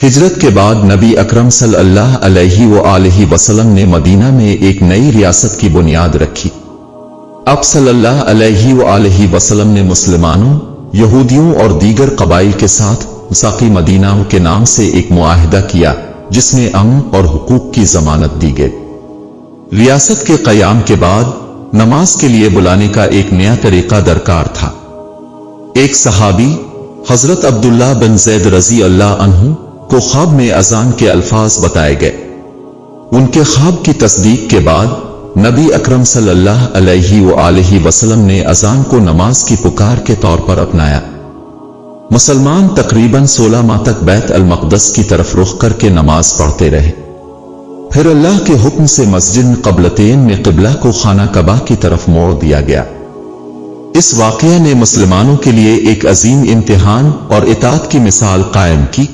ہجرت کے بعد نبی اکرم صلی اللہ علیہ وآلہ وسلم نے مدینہ میں ایک نئی ریاست کی بنیاد رکھی۔ اب صلی اللہ علیہ وآلہ وسلم نے مسلمانوں، یہودیوں اور دیگر قبائل کے ساتھ میثاق مدینہ کے نام سے ایک معاہدہ کیا، جس میں امن اور حقوق کی ضمانت دی گئی۔ ریاست کے قیام کے بعد نماز کے لیے بلانے کا ایک نیا طریقہ درکار تھا۔ ایک صحابی حضرت عبداللہ بن زید رضی اللہ عنہ کو خواب میں اذان کے الفاظ بتائے گئے۔ ان کے خواب کی تصدیق کے بعد نبی اکرم صلی اللہ علیہ وآلہ وسلم نے اذان کو نماز کی پکار کے طور پر اپنایا۔ مسلمان تقریباً 16 ماہ تک بیت المقدس کی طرف رخ کر کے نماز پڑھتے رہے۔ پھر اللہ کے حکم سے مسجد قبلتین میں قبلہ کو خانہ کعبہ کی طرف موڑ دیا گیا۔ اس واقعہ نے مسلمانوں کے لیے ایک عظیم امتحان اور اطاعت کی مثال قائم کی۔